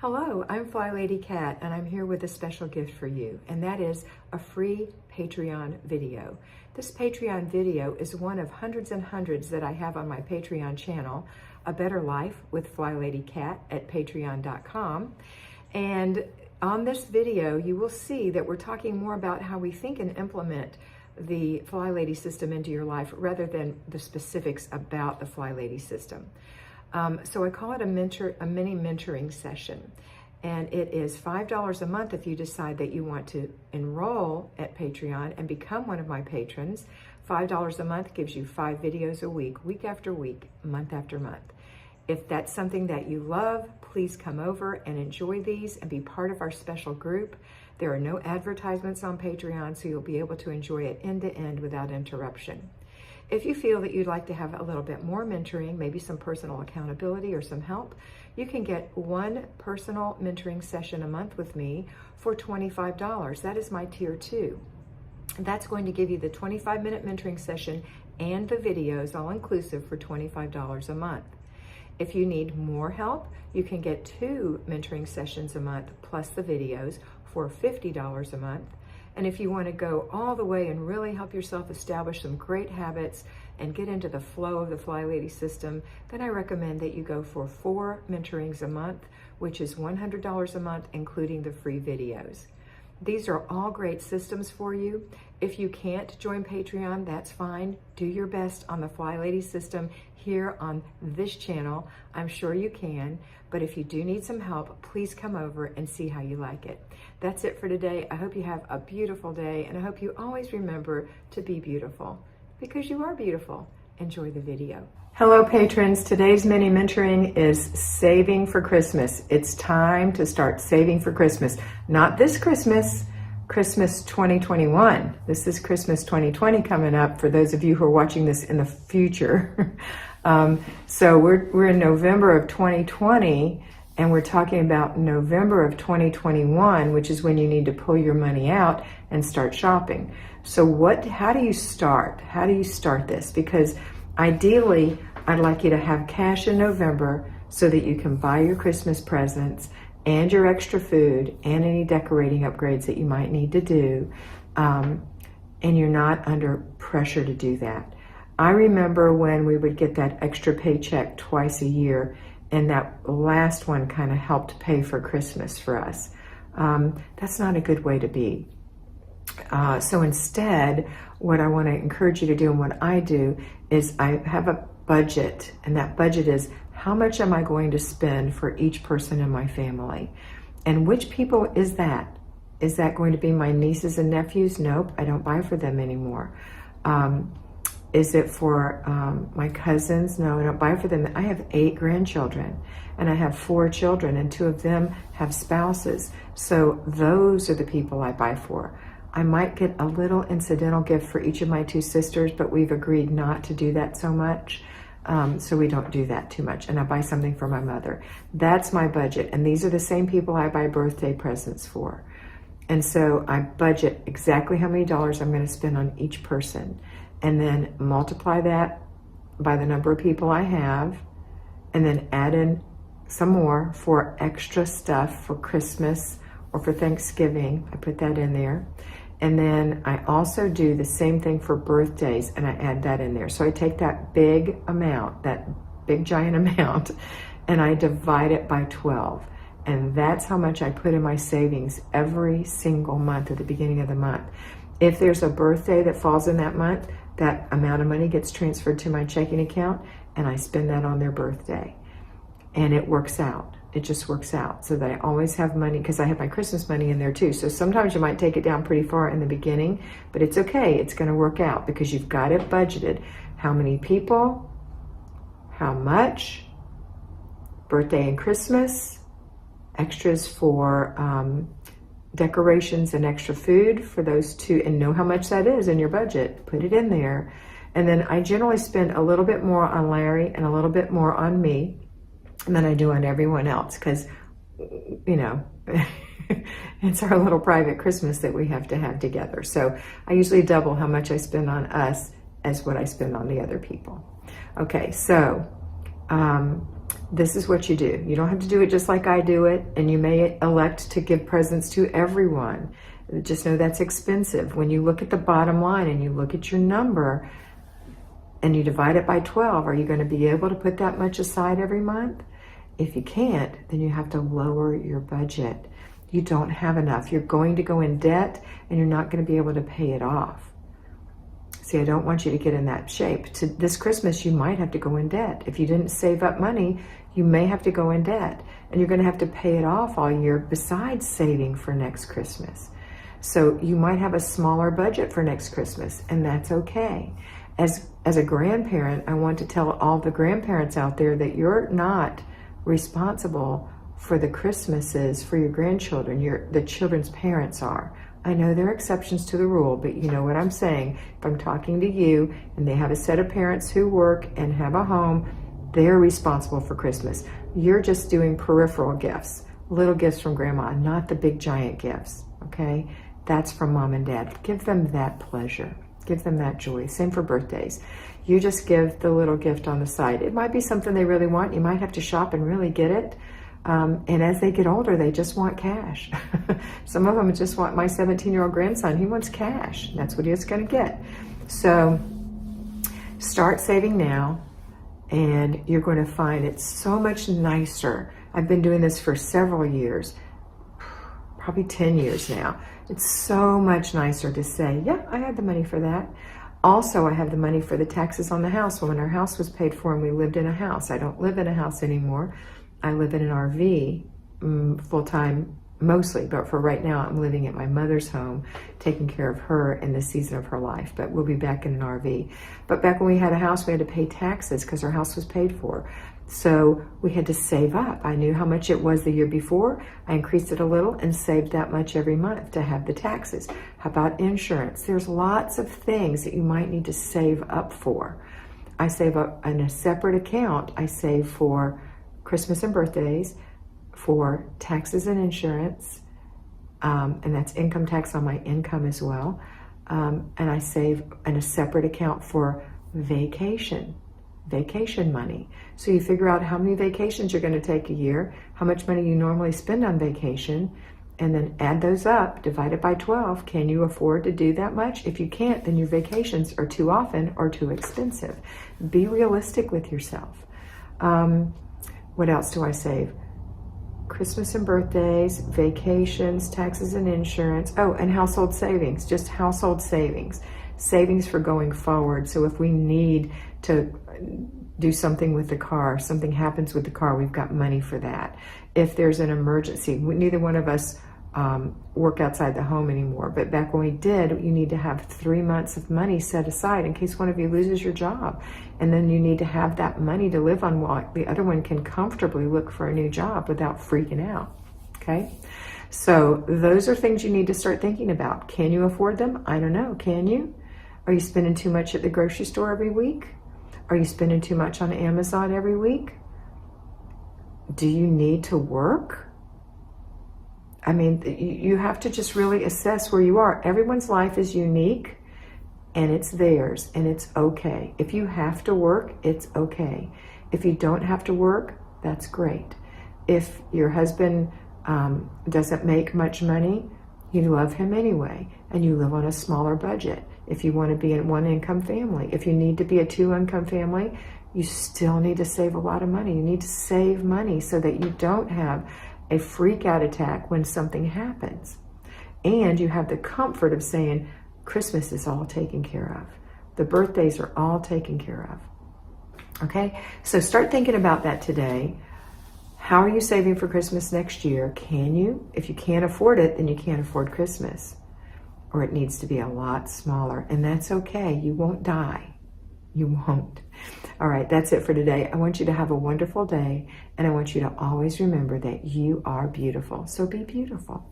Hello, I'm Flylady Kat, and I'm here with a special gift for you, and that is a free Patreon video. This Patreon video is one of hundreds and hundreds that I have on my Patreon channel, A Better Life with Flylady Kat at patreon.com. And on this video, you will see that we're talking more about how we think and implement the Flylady system into your life rather than the specifics about the Flylady system. So I call it a mini mentoring session, and it is $5 a month if you decide that you want to enroll at Patreon and become one of my patrons. $5 a month gives you 5 videos a week, week after week, month after month. If that's something that you love, please come over and enjoy these and be part of our special group. There are no advertisements on Patreon, so you'll be able to enjoy it end to end without interruption. If you feel that you'd like to have a little bit more mentoring, maybe some personal accountability or some help, you can get one personal mentoring session a month with me for $25. That is my tier 2. That's going to give you the 25-minute mentoring session and the videos all inclusive for $25 a month. If you need more help, you can get 2 mentoring sessions a month plus the videos for $50 a month. And if you want to go all the way and really help yourself establish some great habits and get into the flow of the Flylady system, then I recommend that you go for 4 mentorings a month, which is $100 a month, including the free videos. These are all great systems for you. If you can't join Patreon, that's fine. Do your best on the Flylady system here on this channel. I'm sure you can, but if you do need some help, please come over and see how you like it. That's it for today. I hope you have a beautiful day, and I hope you always remember to be beautiful, because you are beautiful. Enjoy the video. Hello, patrons. Today's mini mentoring is saving for Christmas. It's time to start saving for Christmas. Not this Christmas, Christmas 2021. This is Christmas 2020 coming up for those of you who are watching this in the future. So we're in November of 2020, and we're talking about November of 2021, which is when you need to pull your money out and start shopping. So how do you start? How do you start this? Because ideally, I'd like you to have cash in November so that you can buy your Christmas presents and your extra food and any decorating upgrades that you might need to do, and you're not under pressure to do that. I remember when we would get that extra paycheck twice a year, and that last one kind of helped pay for Christmas for us. That's not a good way to be. So instead, what I want to encourage you to do, and what I do, is I have a budget, and that budget is how much am I going to spend for each person in my family? And which people is that? Is that going to be my nieces and nephews? Nope, I don't buy for them anymore. Is it for my cousins? No, I don't buy for them. I have 8 grandchildren, and I have 4 children, and 2 of them have spouses. So those are the people I buy for. I might get a little incidental gift for each of my 2 sisters, but we've agreed not to do that so much. So we don't do that too much. And I buy something for my mother. That's my budget. And these are the same people I buy birthday presents for. And so I budget exactly how many dollars I'm going to spend on each person, and then multiply that by the number of people I have, and then add in some more for extra stuff for Christmas or for Thanksgiving. I put that in there. And then I also do the same thing for birthdays, and I add that in there. So I take that big amount, that big giant amount, and I divide it by 12. And that's how much I put in my savings every single month at the beginning of the month. If there's a birthday that falls in that month, that amount of money gets transferred to my checking account, and I spend that on their birthday. And it works out. It just works out so that I always have money, because I have my Christmas money in there too. So sometimes you might take it down pretty far in the beginning, but it's okay. It's going to work out because you've got it budgeted. How many people, how much, birthday and Christmas, extras for decorations and extra food for those 2, and know how much that is in your budget. Put it in there. And then I generally spend a little bit more on Larry and a little bit more on me than I do on everyone else, because, you know, it's our little private Christmas that we have to have together. So I usually double how much I spend on us as what I spend on the other people. Okay, so this is what you do. You don't have to do it just like I do it, and you may elect to give presents to everyone. Just know that's expensive. When you look at the bottom line and you look at your number and you divide it by 12, are you going to be able to put that much aside every month? If you can't, then you have to lower your budget. You don't have enough. You're going to go in debt and you're not going to be able to pay it off. See, I don't want you to get in that shape. This Christmas, you might have to go in debt. If you didn't save up money, you may have to go in debt. And you're going to have to pay it off all year besides saving for next Christmas. So you might have a smaller budget for next Christmas, and that's okay. As a grandparent, I want to tell all the grandparents out there that you're not responsible for the Christmases for your grandchildren. The children's parents are. I know there are exceptions to the rule, but you know what I'm saying. If I'm talking to you and they have a set of parents who work and have a home, they're responsible for Christmas. You're just doing peripheral gifts, little gifts from grandma, not the big giant gifts, okay? That's from mom and dad. Give them that pleasure. Give them that joy. Same for birthdays. You just give the little gift on the side. It might be something they really want. You might have to shop and really get it. And as they get older, they just want cash. Some of them just want, my 17-year-old grandson, he wants cash. That's what he's going to get. So start saving now, and you're going to find it's so much nicer. I've been doing this for several years, probably 10 years now. It's so much nicer to say, yeah, I had the money for that. Also, I have the money for the taxes on the house. When our house was paid for and we lived in a house. I don't live in a house anymore. I live in an RV full-time mostly, but for right now I'm living at my mother's home, taking care of her in this season of her life, but we'll be back in an RV. But back when we had a house, we had to pay taxes because our house was paid for. So we had to save up. I knew how much it was the year before. I increased it a little and saved that much every month to have the taxes. How about insurance? There's lots of things that you might need to save up for. I save up in a separate account. I save for Christmas and birthdays, for taxes and insurance, and that's income tax on my income as well. And I save in a separate account for vacation money. So you figure out how many vacations you're going to take a year, how much money you normally spend on vacation, and then add those up, divide it by 12. Can you afford to do that much? If you can't, then your vacations are too often or too expensive. Be realistic with yourself. What else do I save? Christmas and birthdays, vacations, taxes and insurance. Oh, and household savings, just household savings. Savings for going forward. So if we need to do something with the car, something happens with the car, we've got money for that. If there's an emergency, neither one of us work outside the home anymore, but back when we did, you need to have 3 months of money set aside in case one of you loses your job. And then you need to have that money to live on while the other one can comfortably look for a new job without freaking out, okay? So those are things you need to start thinking about. Can you afford them? I don't know, can you? Are you spending too much at the grocery store every week? Are you spending too much on Amazon every week? Do you need to work? I mean, you have to just really assess where you are. Everyone's life is unique, and it's theirs, and it's okay. If you have to work, it's okay. If you don't have to work, that's great. If your husband doesn't make much money, you love him anyway, and you live on a smaller budget. If you want to be in one-income family, if you need to be a two-income family, you still need to save a lot of money. You need to save money so that you don't have a freak-out attack when something happens. And you have the comfort of saying, Christmas is all taken care of. The birthdays are all taken care of. Okay? So start thinking about that today. How are you saving for Christmas next year? Can you? If you can't afford it, then you can't afford Christmas. Or it needs to be a lot smaller. And that's okay. You won't die. You won't. All right, that's it for today. I want you to have a wonderful day, and I want you to always remember that you are beautiful. So be beautiful.